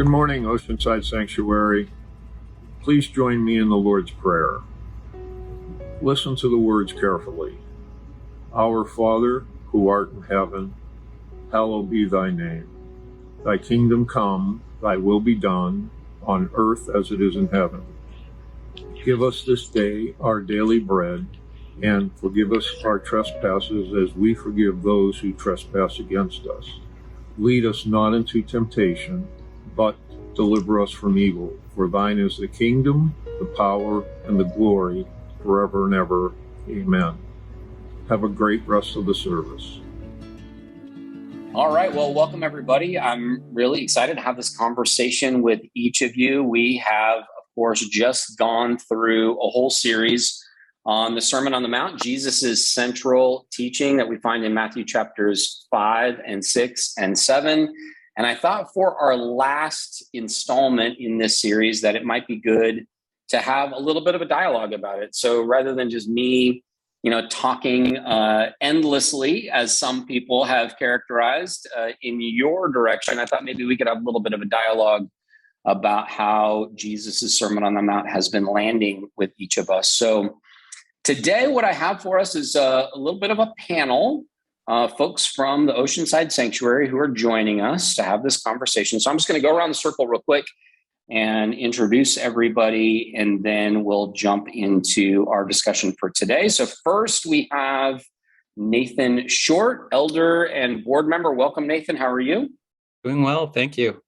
Good morning, Oceanside Sanctuary. Please join me in the Lord's Prayer. Listen to the words carefully. Our Father, who art in heaven, hallowed be thy name. Thy kingdom come, thy will be done, on earth as it is in heaven. Give us this day our daily bread, and forgive us our trespasses as we forgive those who trespass against us. Lead us not into temptation, but deliver us from evil. For thine is the kingdom, the power, and the glory, forever and ever. Amen. Have a great rest of the service. All right. Well, welcome, everybody. I'm really excited to have this conversation with each of you. We have, of course, just gone through a whole series on the Sermon on the Mount, Jesus's central teaching that we find in Matthew chapters 5 and 6 and 7. And I thought for our last installment in this series that it might be good to have a little bit of a dialogue about it. So rather than just me, talking endlessly, as some people have characterized in your direction, I thought maybe we could have a little bit of a dialogue about how Jesus's Sermon on the Mount has been landing with each of us. So today, what I have for us is a little bit of a panel. Folks from the Oceanside Sanctuary who are joining us to have this conversation. So I'm just going to go around the circle real quick and introduce everybody, and then we'll jump into our discussion for today. So first, we have Nathan Short, elder and board member. Welcome, Nathan. How are you? Doing well. Thank you.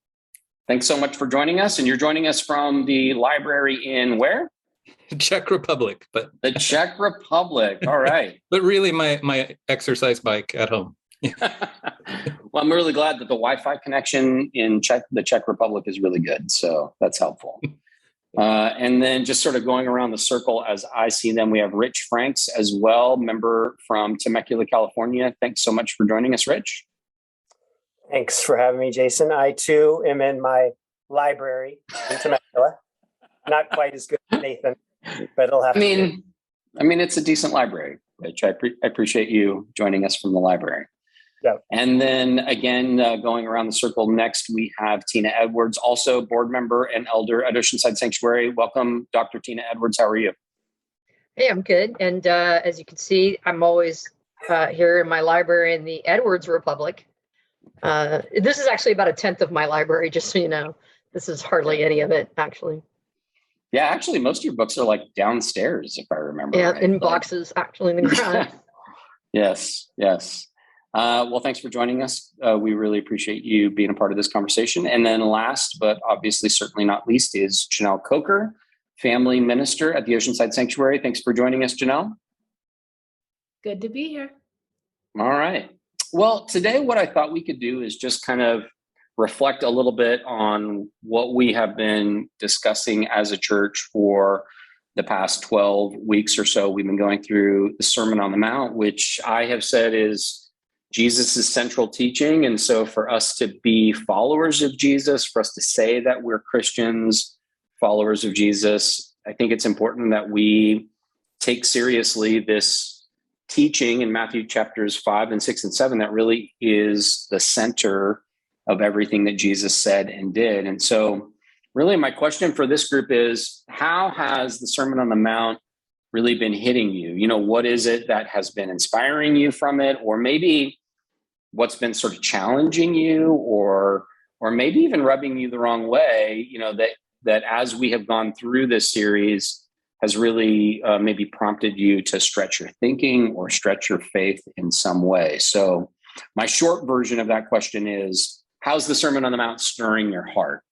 Thanks so much for joining us. And you're joining us from the library in where? Czech Republic, but the Czech Republic. All right. But really my exercise bike at home. Well, I'm really glad that the Wi-Fi connection in the Czech Republic is really good. So that's helpful. And then just sort of going around the circle as I see them, we have Rich Franks as well, member from Temecula, California. Thanks so much for joining us, Rich. Thanks for having me, Jason. I too am in my library in Temecula. Not quite as good as Nathan, but it'll have to. I mean, it's a decent library, Rich. I appreciate you joining us from the library. Yeah. And then again, going around the circle next, we have Tina Edwards, also board member and elder at Oceanside Sanctuary. Welcome, Dr. Tina Edwards. How are you? Hey, I'm good. And as you can see, I'm always here in my library in the Edwards Republic. This is actually about 1/10 of my library, just so you know. This is hardly any of it, actually. Yeah, actually, most of your books are like downstairs, if I remember. Yeah, right. in boxes, actually, in the ground. Yes. Well, thanks for joining us. We really appreciate you being a part of this conversation. And then last, but obviously certainly not least, is Janelle Coker, family minister at the Oceanside Sanctuary. Thanks for joining us, Janelle. Good to be here. All right. Well, today what I thought we could do is just kind of reflect a little bit on what we have been discussing as a church for the past 12 weeks or so. We've been going through the Sermon on the Mount, which I have said is Jesus's central teaching. And so for us to be followers of Jesus, for us to say that we're Christians, followers of Jesus, I think it's important that we take seriously this teaching in Matthew chapters 5 and 6 and 7 that really is the center of everything that Jesus said and did. And so really my question for this group is, how has the Sermon on the Mount really been hitting you? What is it that has been inspiring you from it? Or maybe what's been sort of challenging you, or maybe even rubbing you the wrong way, that as we have gone through this series has really maybe prompted you to stretch your thinking or stretch your faith in some way. So my short version of that question is, how's the Sermon on the Mount stirring your heart?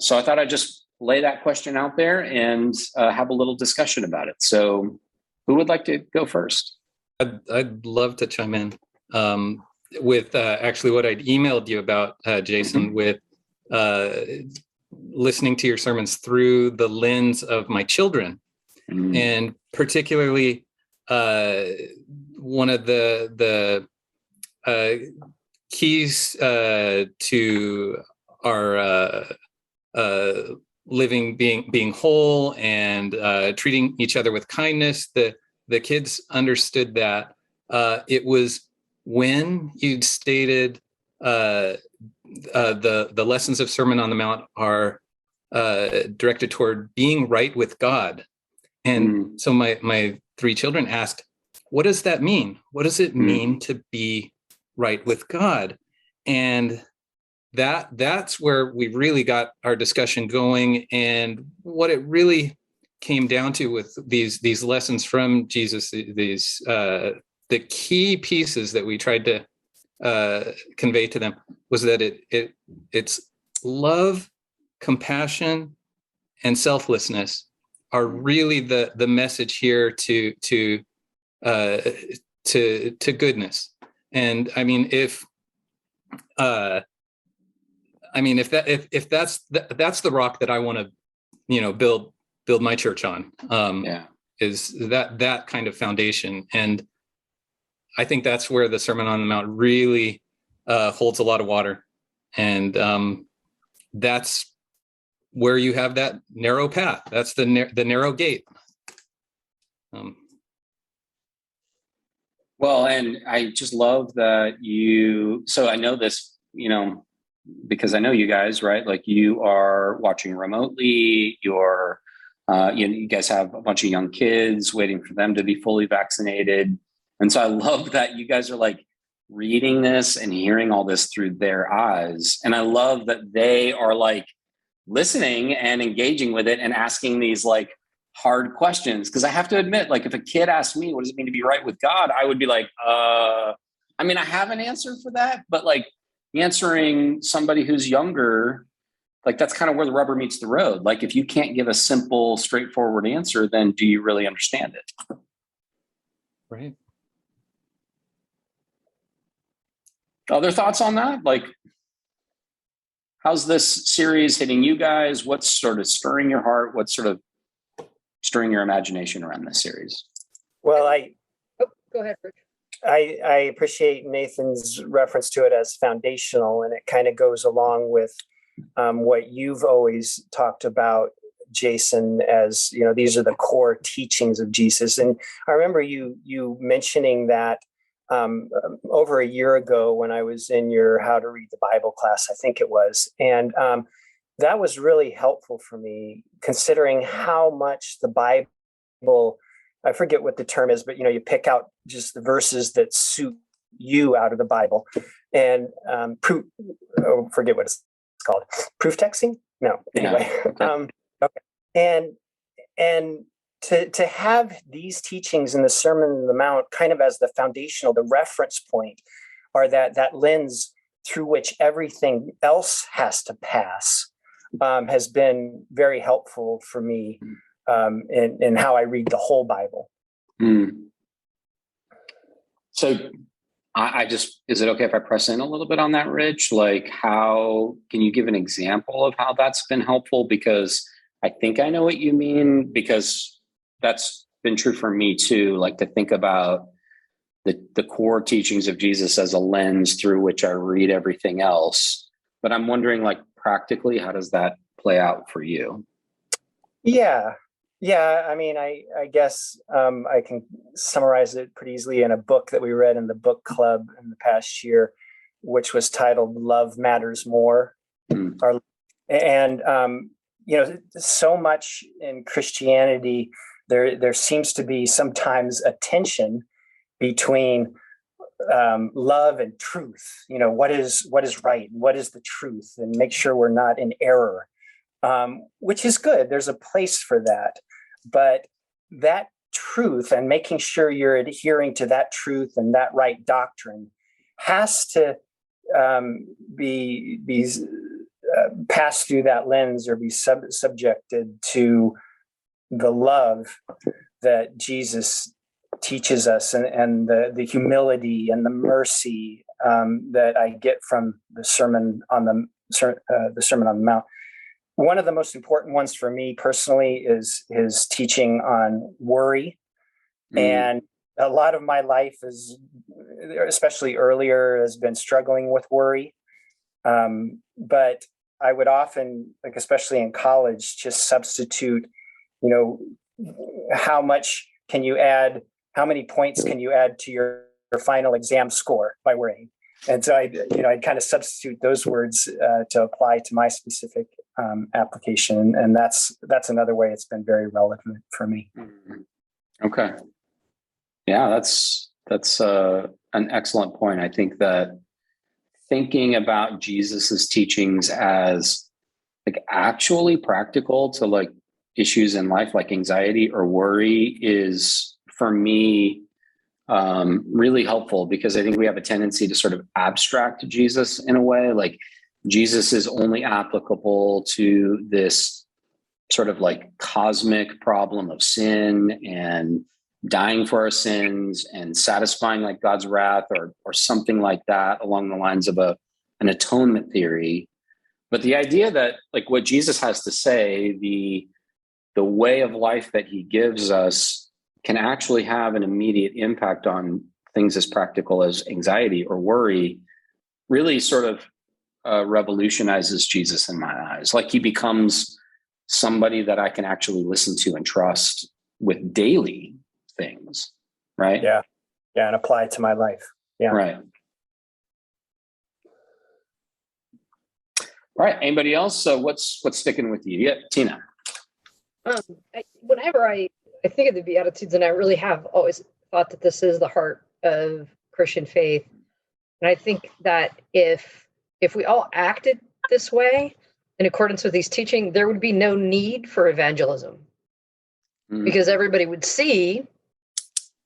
So I thought I'd just lay that question out there and have a little discussion about it. So who would like to go first? I'd love to chime in with actually what I'd emailed you about, Jason, with listening to your sermons through the lens of my children. And particularly one of the keys to our living, being whole and treating each other with kindness. The kids understood that it was when you'd stated the lessons of Sermon on the Mount are directed toward being right with God. And so my three children asked, what does that mean? What does it mean to be right with God? And that's where we really got our discussion going. And what it really came down to with these lessons from Jesus, the key pieces that we tried to convey to them was that it's love, compassion, and selflessness are really the message here to goodness. And I mean, if that's the rock that I want to, build my church on, is that kind of foundation. And I think that's where the Sermon on the Mount really holds a lot of water. And that's where you have that narrow path. That's the narrow gate. Well, and I just love that so I know this, because I know you guys, right? Like you are watching remotely, you guys have a bunch of young kids waiting for them to be fully vaccinated. And so I love that you guys are like reading this and hearing all this through their eyes. And I love that they are like listening and engaging with it and asking these like hard questions. Because I have to admit, like if a kid asked me, what does it mean to be right with God? I would be like, I have an answer for that, but like answering somebody who's younger, like that's kind of where the rubber meets the road. Like if you can't give a simple, straightforward answer, then do you really understand it? Right. Other thoughts on that? Like, how's this series hitting you guys? What's sort of stirring your heart? What's sort of stirring your imagination around this series? Well, go ahead, Rich. I appreciate Nathan's reference to it as foundational, and it kind of goes along with what you've always talked about, Jason, as these are the core teachings of Jesus. And I remember you mentioning that over a year ago when I was in your How to Read the Bible class, I think it was. And that was really helpful for me, considering how much the Bible, I forget what the term is, but you pick out just the verses that suit you out of the Bible. And forget what it's called. Proof texting? No, anyway. Yeah. Okay. And to have these teachings in the Sermon on the Mount kind of as the foundational, the reference point, or that lens through which everything else has to pass, has been very helpful for me in how I read the whole Bible. So is it okay if I press in a little bit on that, Rich? Like can you give an example of how that's been helpful? Because I think I know what you mean, because that's been true for me too. Like to think about the core teachings of Jesus as a lens through which I read everything else. But I'm wondering, like practically, how does that play out for you? Yeah. I mean, I guess I can summarize it pretty easily in a book that we read in the book club in the past year, which was titled "Love Matters More." And so much in Christianity, there seems to be sometimes a tension between love and truth. What is right? What is the truth? And make sure we're not in error, which is good. There's a place for that. But that truth and making sure you're adhering to that truth and that right doctrine has to be passed through that lens or be subjected to the love that Jesus teaches us, and the humility and the mercy that I get from the Sermon on the Mount. One of the most important ones for me personally is his teaching on worry. And a lot of my life is, especially earlier, has been struggling with worry. But I would often, like especially in college, just substitute, how many points can you add to your final exam score by worrying? And so I'd kind of substitute those words to apply to my specific application. And that's another way it's been very relevant for me. Okay. Yeah, that's an excellent point. I think that thinking about Jesus's teachings as like actually practical to like issues in life, like anxiety or worry, is for me really helpful, because I think we have a tendency to sort of abstract Jesus in a way, like Jesus is only applicable to this sort of like cosmic problem of sin and dying for our sins and satisfying like God's wrath or something like that along the lines of an atonement theory. But the idea that like what Jesus has to say, the way of life that he gives us can actually have an immediate impact on things as practical as anxiety or worry, really sort of revolutionizes Jesus in my eyes. Like he becomes somebody that I can actually listen to and trust with daily things, right? Yeah, and apply it to my life. Yeah. Right. All right. Anybody else? What's sticking with you? Yeah, Tina. Whenever I think of the Beatitudes, and I really have always thought that this is the heart of Christian faith, and I think that if we all acted this way in accordance with these teaching, there would be no need for evangelism, because everybody would see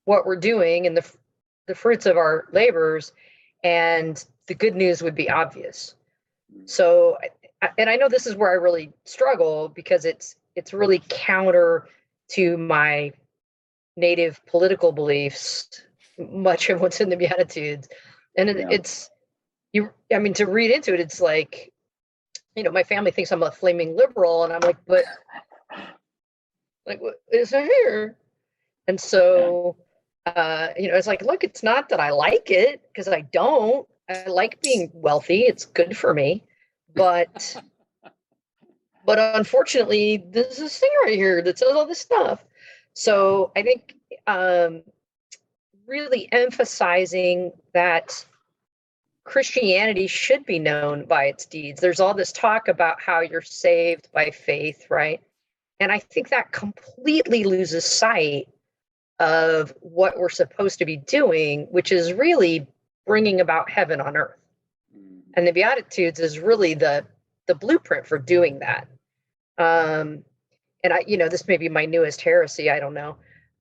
what we're doing and the fruits of our labors, and the good news would be obvious. So, and I know this is where I really struggle, because it's really counter to my native political beliefs, much of what's in the Beatitudes. And to read into it, it's like, my family thinks I'm a flaming liberal, and I'm like, but like, what is it here? And so, it's like, look, it's not that I like it, because I don't. I like being wealthy. It's good for me. But unfortunately, there's this thing right here that says all this stuff. So I think really emphasizing that Christianity should be known by its deeds. There's all this talk about how you're saved by faith, right? And I think that completely loses sight of what we're supposed to be doing, which is really bringing about heaven on earth. And the Beatitudes is really the blueprint for doing that. And this may be my newest heresy, I don't know.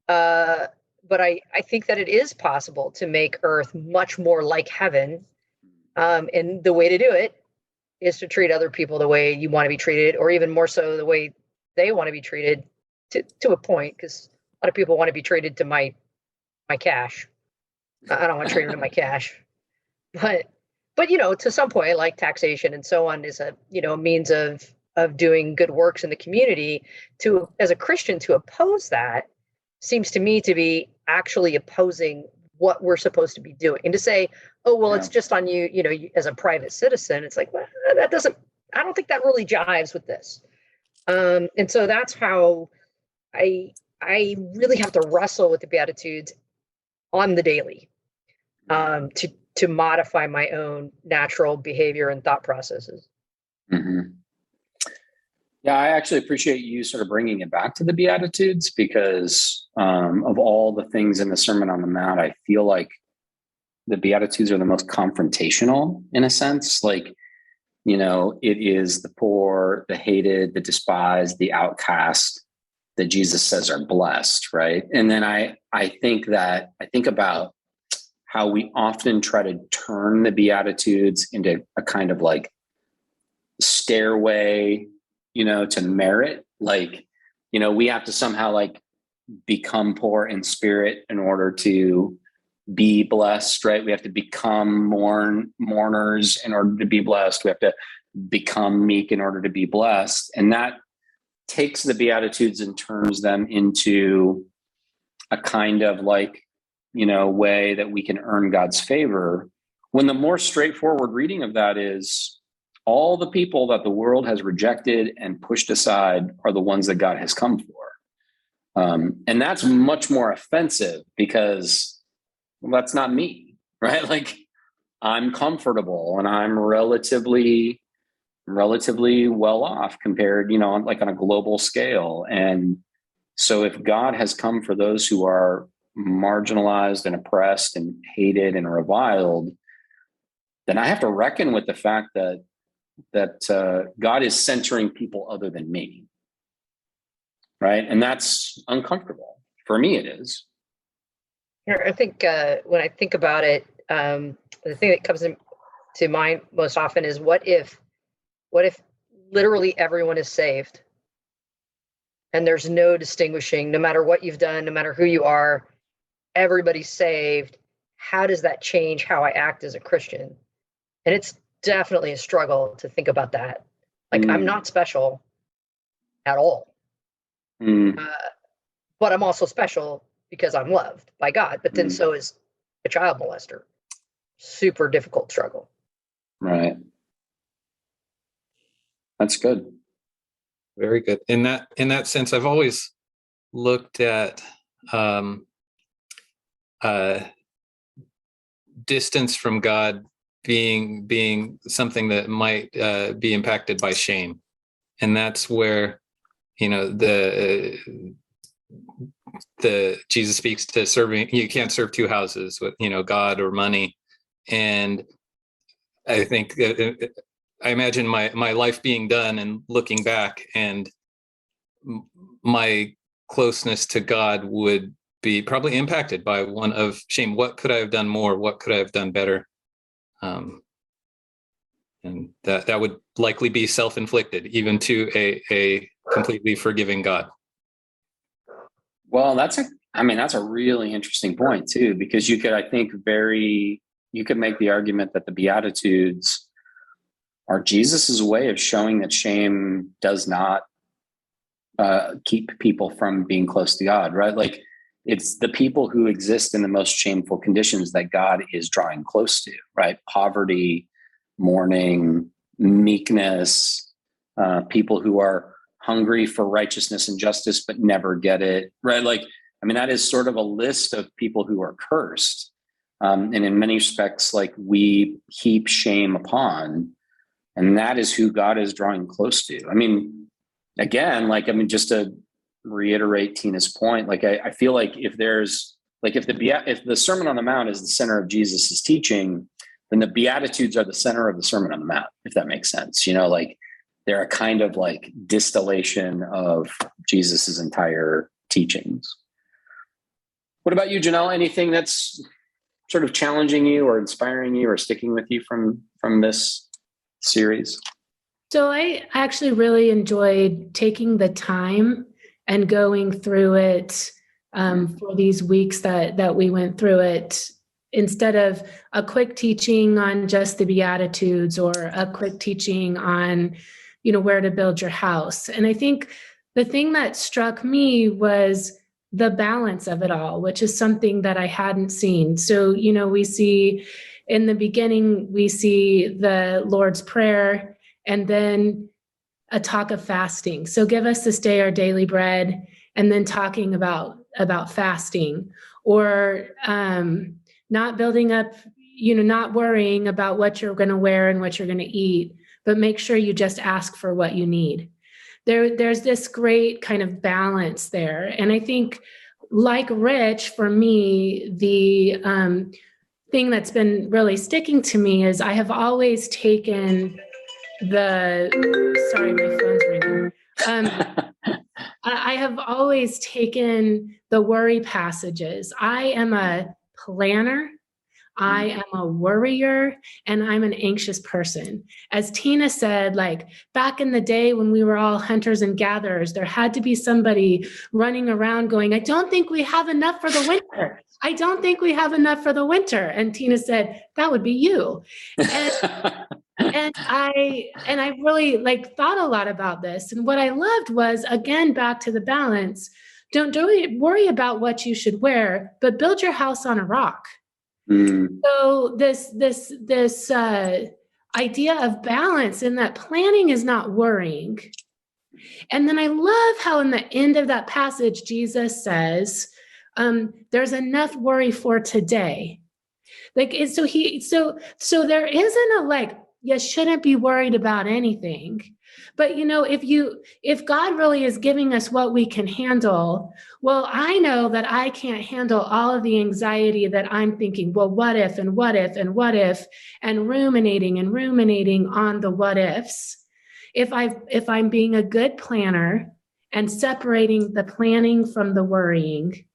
But I think that it is possible to make earth much more like heaven. And the way to do it is to treat other people the way you want to be treated, or even more so the way they want to be treated, to a point, because a lot of people want to be treated to my cash. I don't want to treat them to my cash. But to some point, like taxation and so on is a means of doing good works in the community. As a Christian, to oppose that seems to me to be actually opposing what we're supposed to be doing. And to say, oh, well, it's just on you, as a private citizen, it's like, well, I don't think that really jives with this. And so that's how I really have to wrestle with the Beatitudes on the daily, to modify my own natural behavior and thought processes. Mm-hmm. Yeah, I actually appreciate you sort of bringing it back to the Beatitudes, because of all the things in the Sermon on the Mount, I feel like the Beatitudes are the most confrontational in a sense. Like, it is the poor, the hated, the despised, the outcast that Jesus says are blessed, right? And then I think about how we often try to turn the Beatitudes into a kind of like stairway, to merit. Like, we have to somehow like become poor in spirit in order to be blessed, right? We have to become mourners in order to be blessed. We have to become meek in order to be blessed. And that takes the Beatitudes and turns them into a kind of like, way that we can earn God's favor, when the more straightforward reading of that is all the people that the world has rejected and pushed aside are the ones that God has come for. And that's much more offensive, because, well, that's not me, right? Like, I'm comfortable and I'm relatively well off compared, like on a global scale. And so if God has come for those who are marginalized and oppressed and hated and reviled, then I have to reckon with the fact that God is centering people other than me. Right. And that's uncomfortable. For me, it is. I think when I think about it, the thing that comes to mind most often is what if literally everyone is saved and there's no distinguishing, no matter what you've done, no matter who you are, everybody's saved. How does that change how I act as a Christian? And it's definitely a struggle to think about that. Like, I'm not special at all. But I'm also special because I'm loved by God. But then so is a child molester. Super difficult struggle. Right. That's good. Very good. In that sense, I've always looked at distance from God being something that might be impacted by shame, and that's where the Jesus speaks to serving. You can't serve two houses with God or money, and I think I imagine my life being done and looking back, and my closeness to God would be probably impacted by one of shame. What could I have done more? What could I have done better? And that would likely be self-inflicted, even to a completely forgiving God. Well, that's a really interesting point too, because you could make the argument that the Beatitudes are Jesus's way of showing that shame does not keep people from being close to God, right? Like, it's the people who exist in the most shameful conditions that God is drawing close to, right? Poverty, mourning, meekness, people who are hungry for righteousness and justice but never get it, right? Like, that is sort of a list of people who are cursed. And in many respects, like, we heap shame upon, and that is who God is drawing close to. Just to reiterate Tina's point, like, I feel like if the Sermon on the Mount is the center of Jesus's teaching, then the Beatitudes are the center of the Sermon on the Mount, if that makes sense. Like, they're a kind of like distillation of Jesus's entire teachings. What about you, Janelle? Anything that's sort of challenging you or inspiring you or sticking with you from this series? So I actually really enjoyed taking the time and going through it for these weeks that we went through it, instead of a quick teaching on just the Beatitudes or a quick teaching on, where to build your house. And I think the thing that struck me was the balance of it all, which is something that I hadn't seen. So, we see in the beginning, we see the Lord's Prayer, and then a talk of fasting. So give us this day our daily bread, and then talking about fasting, or not building up, not worrying about what you're going to wear and what you're going to eat, but make sure you just ask for what you need. There's this great kind of balance there. And I think, like Rich, for me, the thing that's been really sticking to me is I have always taken sorry, my phone's ringing. I have always taken the worry passages. I am a planner, I am a worrier, and I'm an anxious person. As Tina said, like, back in the day when we were all hunters and gatherers, there had to be somebody running around going, I don't think we have enough for the winter. I don't think we have enough for the winter. And Tina said, that would be you. And I really thought a lot about this. And what I loved was, again, back to the balance. Don't worry about what you should wear, but build your house on a rock. So this idea of balance, in that planning is not worrying. And then I love how in the end of that passage, Jesus says, there's enough worry for today. Like, so there isn't a like, you shouldn't be worried about anything. But if God really is giving us what we can handle, well, I know that I can't handle all of the anxiety that I'm thinking, well, what if, and what if, and what if, and ruminating on the what ifs. If I'm being a good planner and separating the planning from the worrying,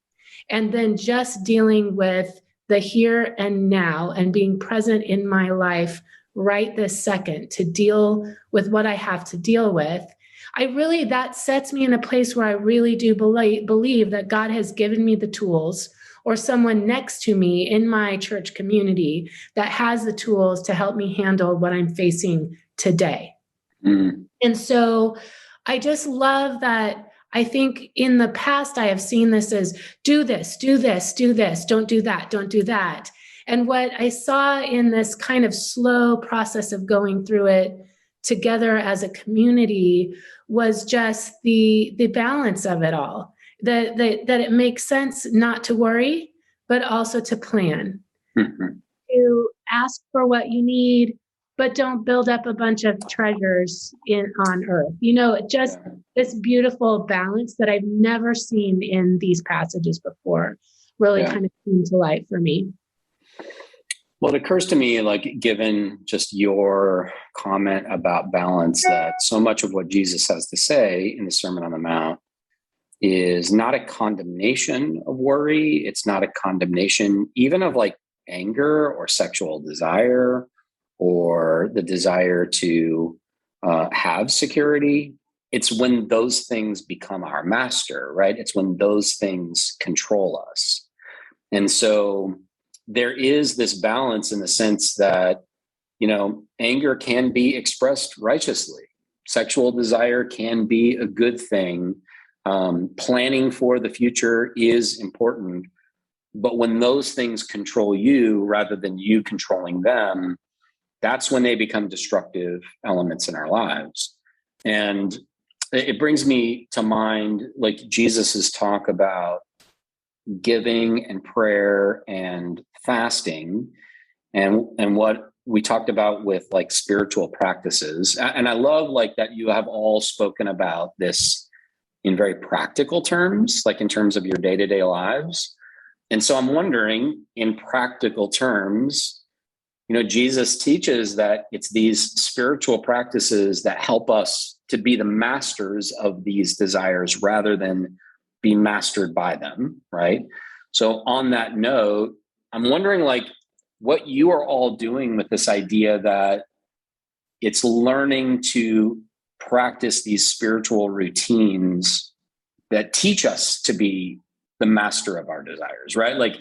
and then just dealing with the here and now and being present in my life right this second to deal with what I have to deal with, that sets me in a place where I really do believe that God has given me the tools, or someone next to me in my church community that has the tools to help me handle what I'm facing today. Mm. And so I just love that. I think in the past, I have seen this as do this, don't do that, don't do that. And what I saw in this kind of slow process of going through it together as a community was just the balance of it all, that it makes sense not to worry, but also to plan, to ask for what you need, but don't build up a bunch of treasures on earth. Just this beautiful balance that I've never seen in these passages before really kind of came to light for me. Well, it occurs to me, like, given just your comment about balance, that so much of what Jesus has to say in the Sermon on the Mount is not a condemnation of worry. It's not a condemnation even of like anger or sexual desire or the desire to have security. It's when those things become our master, right? It's when those things control us. And so there is this balance in the sense that, anger can be expressed righteously. Sexual desire can be a good thing. Planning for the future is important. But when those things control you rather than you controlling them, that's when they become destructive elements in our lives. And it brings me to mind, like, Jesus's talk about giving and prayer and fasting, and what we talked about with like spiritual practices. And I love like that you have all spoken about this in very practical terms, like in terms of your day-to-day lives. And so I'm wondering, in practical terms, Jesus teaches that it's these spiritual practices that help us to be the masters of these desires rather than be mastered by them, right? So on that note, I'm wondering like what you are all doing with this idea that it's learning to practice these spiritual routines that teach us to be the master of our desires, right? Like,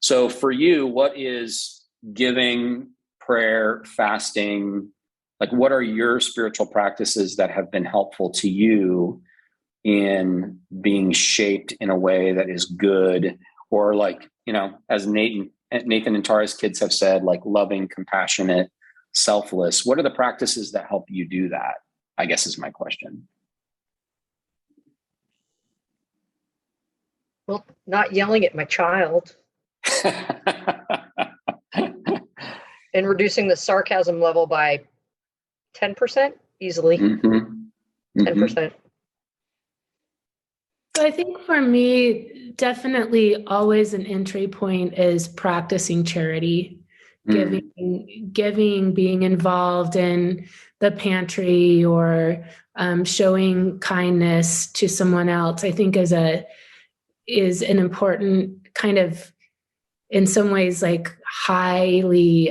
so for you, what is giving, prayer, fasting? Like, what are your spiritual practices that have been helpful to you in being shaped in a way that is good, or like, as Nathan and Tara's kids have said, like loving, compassionate, selfless? What are the practices that help you do that, I guess, is my question. Well, not yelling at my child and reducing the sarcasm level by 10% easily. 10%. So I think for me, definitely always an entry point is practicing charity, giving, being involved in the pantry, or showing kindness to someone else. I think is an important kind of, in some ways, like highly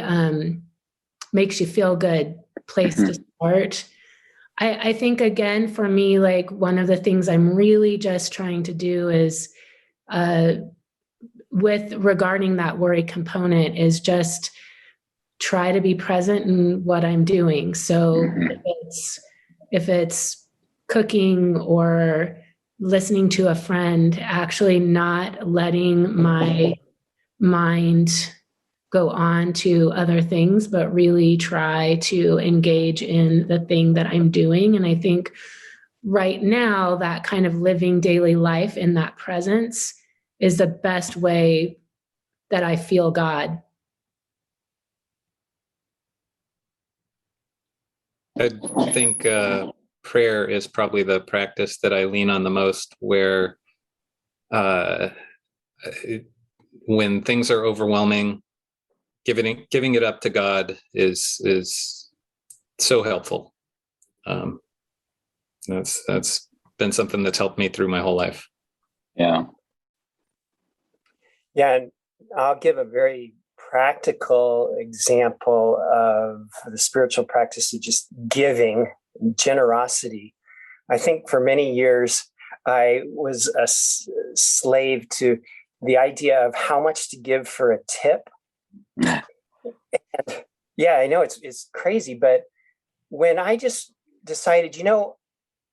makes you feel good place to start. I think, again, for me, like one of the things I'm really just trying to do is regarding that worry component is just try to be present in what I'm doing. So if it's cooking or listening to a friend, actually not letting my mind go on to other things, but really try to engage in the thing that I'm doing. And I think right now, that kind of living daily life in that presence is the best way that I feel God I think prayer is probably the practice that I lean on the most, where when things are overwhelming, giving it up to God is so helpful. That's been something that's helped me through my whole life. Yeah. Yeah, and I'll give a very practical example of the spiritual practice of just giving, generosity. I think for many years, I was a slave to the idea of how much to give for a tip. And yeah, I know it's crazy, but when I just decided,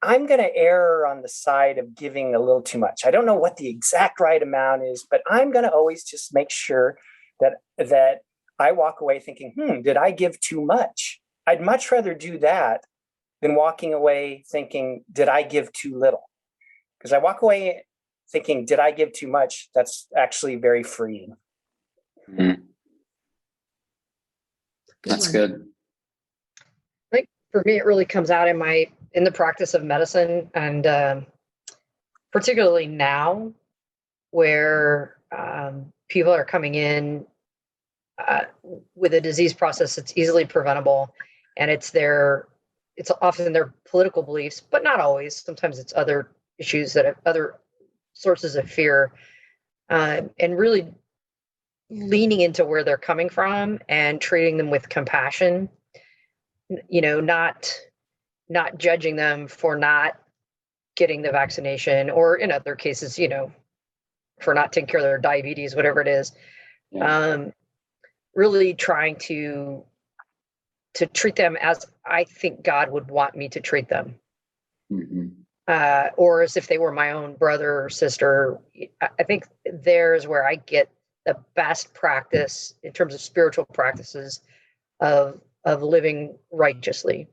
I'm going to err on the side of giving a little too much. I don't know what the exact right amount is, but I'm going to always just make sure that I walk away thinking, did I give too much? I'd much rather do that than walking away thinking, did I give too little? Because I walk away thinking, did I give too much? That's actually very freeing. Mm-hmm. That's good. I think for me, it really comes out in the practice of medicine, and particularly now, where people are coming in with a disease process that's easily preventable, and it's often their political beliefs, but not always. Sometimes it's other issues that have other sources of fear, and really leaning into where they're coming from and treating them with compassion. Not judging them for not getting the vaccination, or in other cases, for not taking care of their diabetes, whatever it is. Yeah. Really trying to treat them as I think God would want me to treat them. Mm-hmm. Or as if they were my own brother or sister. I think there's where I get the best practice in terms of spiritual practices of living righteously.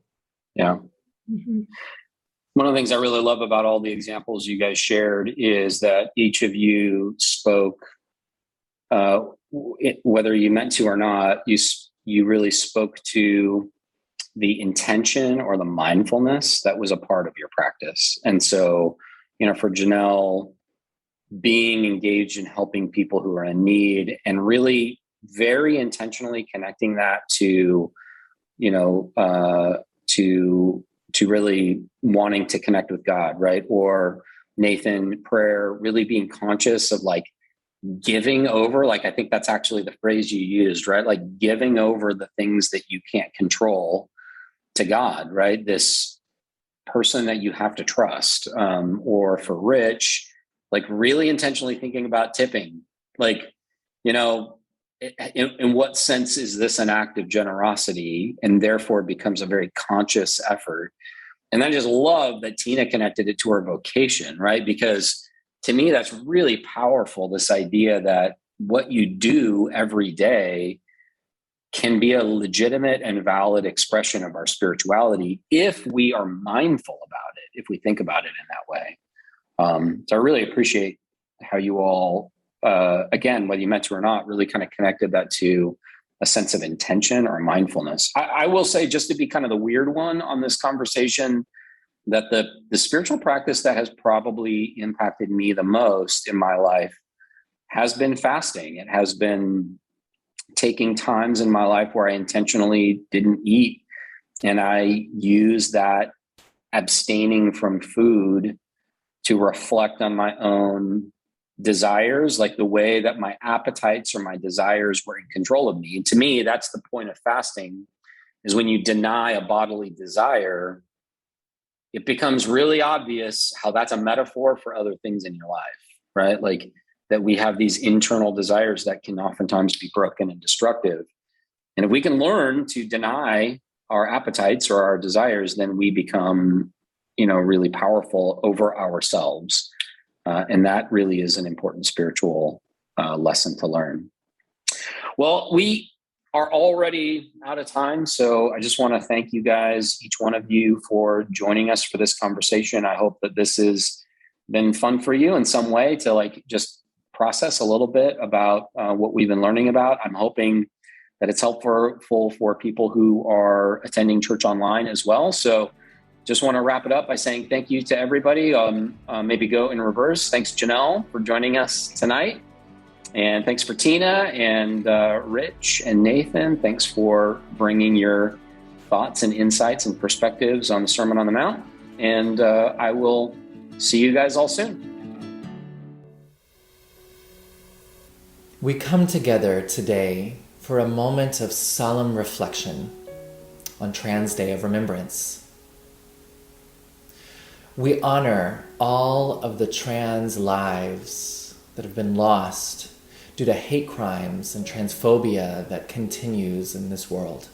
Yeah. Mm-hmm. One of the things I really love about all the examples you guys shared is that each of you spoke, whether you meant to or not, you really spoke to the intention or the mindfulness that was a part of your practice. And so, for Janelle, being engaged in helping people who are in need and really very intentionally connecting that to really wanting to connect with God, right? Or Nathan, prayer, really being conscious of like giving over, like I think that's actually the phrase you used, right? Like giving over the things that you can't control to God, right? This person that you have to trust, or for Rich, like really intentionally thinking about tipping, like, in what sense is this an act of generosity, and therefore becomes a very conscious effort. And I just love that Tina connected it to her vocation, right? Because to me, that's really powerful. This idea that what you do every day can be a legitimate and valid expression of our spirituality if we are mindful about it, if we think about it in that way. So I really appreciate how you all, again, whether you meant to or not, really kind of connected that to a sense of intention or mindfulness. I will say, just to be kind of the weird one on this conversation, that the spiritual practice that has probably impacted me the most in my life has been fasting. It has been taking times in my life where I intentionally didn't eat. And I use that abstaining from food to reflect on my own desires, like the way that my appetites or my desires were in control of me. And to me, that's the point of fasting, is when you deny a bodily desire, it becomes really obvious how that's a metaphor for other things in your life, right? Like that we have these internal desires that can oftentimes be broken and destructive. And if we can learn to deny our appetites or our desires, then we become, really powerful over ourselves. And that really is an important spiritual lesson to learn. Well, we are already out of time. So I just want to thank you guys, each one of you, for joining us for this conversation. I hope that this has been fun for you in some way to just process a little bit about what we've been learning about. I'm hoping that it's helpful for people who are attending church online as well. So just want to wrap it up by saying thank you to everybody. Maybe go in reverse. Thanks, Janelle, for joining us tonight. And thanks for Tina and Rich and Nathan. Thanks for bringing your thoughts and insights and perspectives on the Sermon on the Mount. And I will see you guys all soon. We come together today for a moment of solemn reflection on Trans Day of Remembrance. We honor all of the trans lives that have been lost due to hate crimes and transphobia that continues in this world.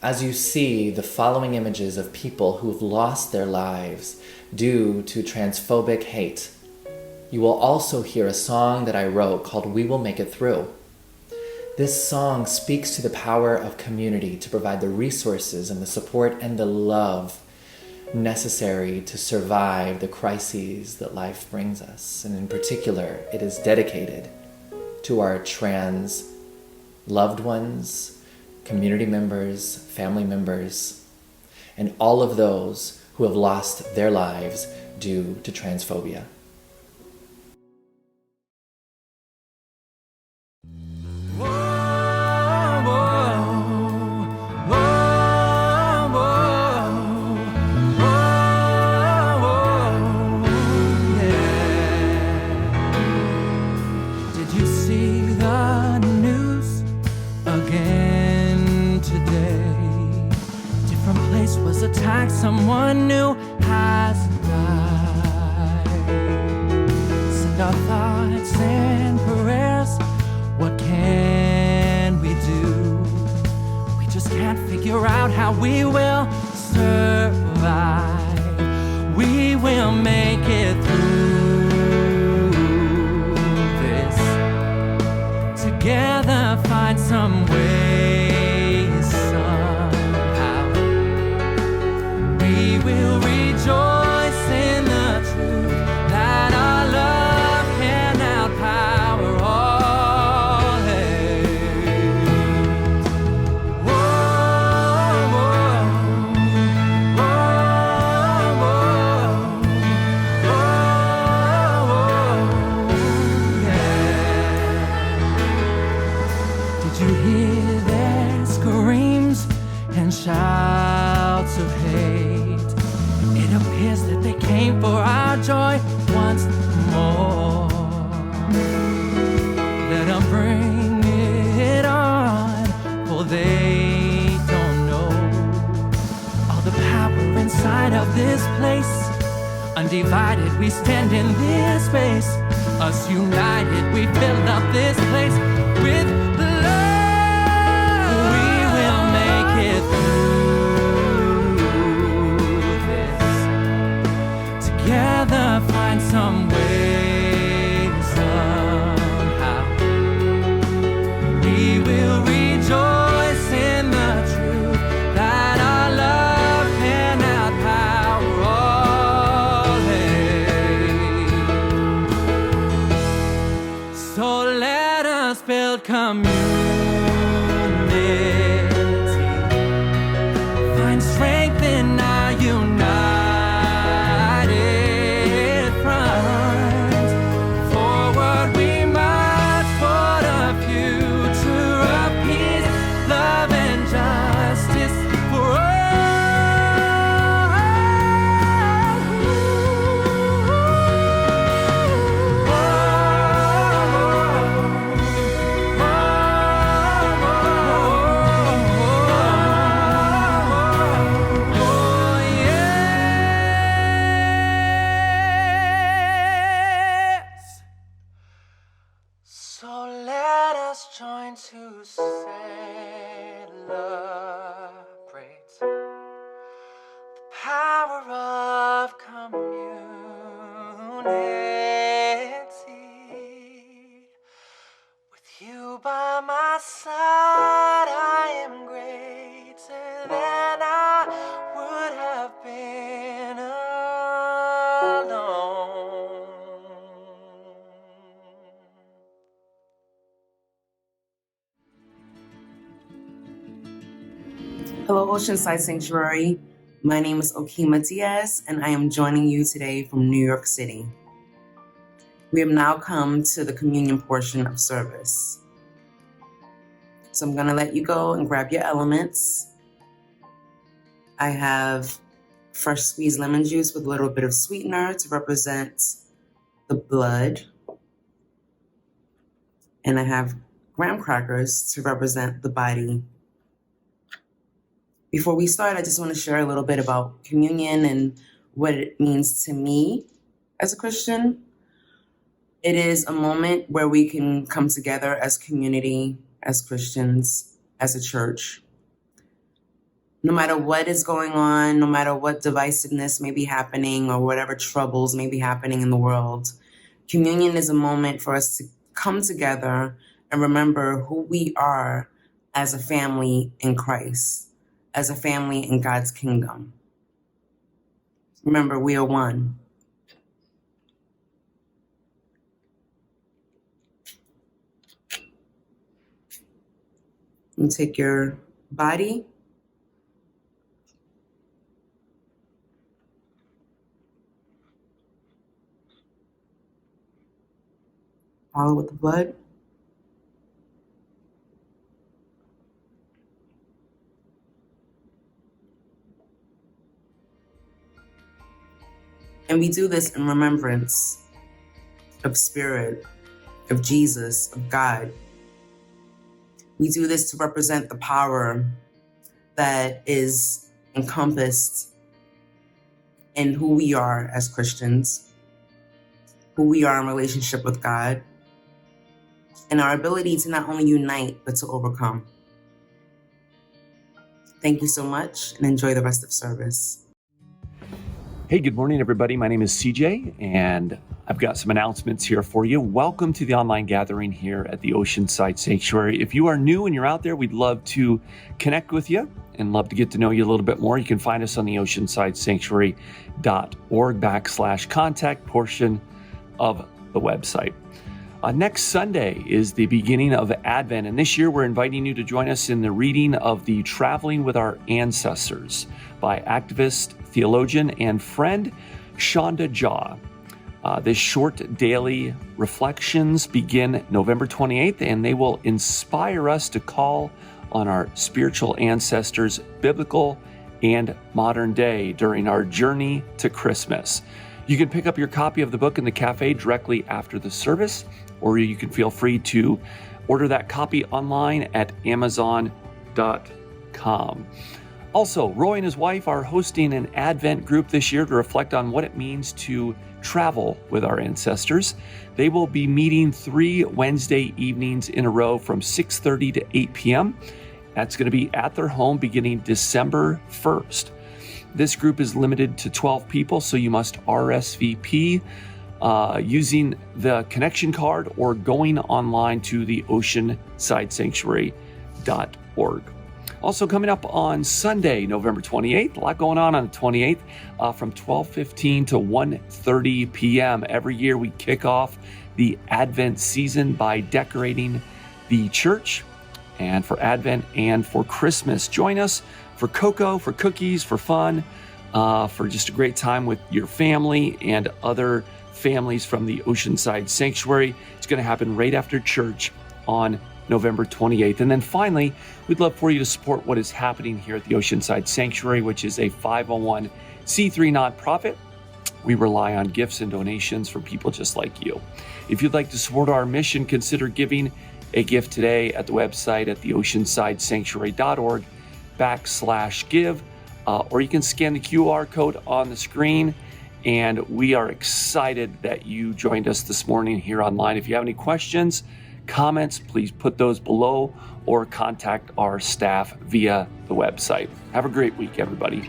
As you see the following images of people who've lost their lives due to transphobic hate, you will also hear a song that I wrote called We Will Make It Through. This song speaks to the power of community to provide the resources and the support and the love necessary to survive the crises that life brings us. And in particular, it is dedicated to our trans loved ones, community members, family members, and all of those who have lost their lives due to transphobia. Someone new has died. Send our thoughts and prayers. What can we do? We just can't figure out how we will survive. We will make it through this. Together, find some way. We'll rejoice in the truth that our love can outpower all hate. Whoa, whoa, whoa, yeah. Did you hear their screams and shouts of hate? It appears that they came for our joy once more. Let them bring it on, for they don't know all the power inside of this place. Undivided, we stand in this space. Us united, we fill up this place with love. We will make it through. Together, find some way somehow. We will rejoice in the truth that our love can outpower all hate. So let us build community. Find strength in our united. By my side, I am greater than I would have been alone. Hello, Oceanside Sanctuary. My name is Okima Diaz, and I am joining you today from New York City. We have now come to the communion portion of service. So I'm going to let you go and grab your elements. I have fresh squeezed lemon juice with a little bit of sweetener to represent the blood. And I have graham crackers to represent the body. Before we start, I just want to share a little bit about communion and what it means to me as a Christian. It is a moment where we can come together as community, as Christians, as a church. No matter what is going on, no matter what divisiveness may be happening or whatever troubles may be happening in the world, communion is a moment for us to come together and remember who we are as a family in Christ, as a family in God's kingdom. Remember, we are one. And take your body, follow with the blood. And we do this in remembrance of Spirit, of Jesus, of God. We do this to represent the power that is encompassed in who we are as Christians, who we are in relationship with God, and our ability to not only unite, but to overcome. Thank you so much, and enjoy the rest of service. Hey, good morning, everybody. My name is CJ, and I've got some announcements here for you. Welcome to the online gathering here at the Oceanside Sanctuary. If you are new and you're out there, we'd love to connect with you and love to get to know you a little bit more. You can find us on the oceansidesanctuary.org/contact portion of the website. Next Sunday is the beginning of Advent, and this year we're inviting you to join us in the reading of the Traveling with Our Ancestors by activist, theologian, and friend Shonda Jaw. This short daily reflections begin November 28th, and they will inspire us to call on our spiritual ancestors, biblical and modern day, during our journey to Christmas. You can pick up your copy of the book in the cafe directly after the service, or you can feel free to order that copy online at Amazon.com. Also, Roy and his wife are hosting an Advent group this year to reflect on what it means to travel with our ancestors. They will be meeting 3 Wednesday evenings in a row from 6:30 to 8 p.m. That's going to be at their home beginning December 1st. This group is limited to 12 people, so you must RSVP using the connection card or going online to the oceansidesanctuary.org. Also coming up on Sunday, November 28th, a lot going on the 28th, from 12:15 to 1:30 p.m. Every year we kick off the Advent season by decorating the church, and for Advent and for Christmas. Join us for cocoa, for cookies, for fun, for just a great time with your family and other families from the Oceanside Sanctuary. It's going to happen right after church on November 28th. And then finally, we'd love for you to support what is happening here at the Oceanside Sanctuary, which is a 501c3 nonprofit. We rely on gifts and donations from people just like you. If you'd like to support our mission, consider giving a gift today at the website at theoceansidesanctuary.org/give, or you can scan the QR code on the screen. And we are excited that you joined us this morning here online. If you have any questions, comments, please put those below or contact our staff via the website. Have a great week, everybody.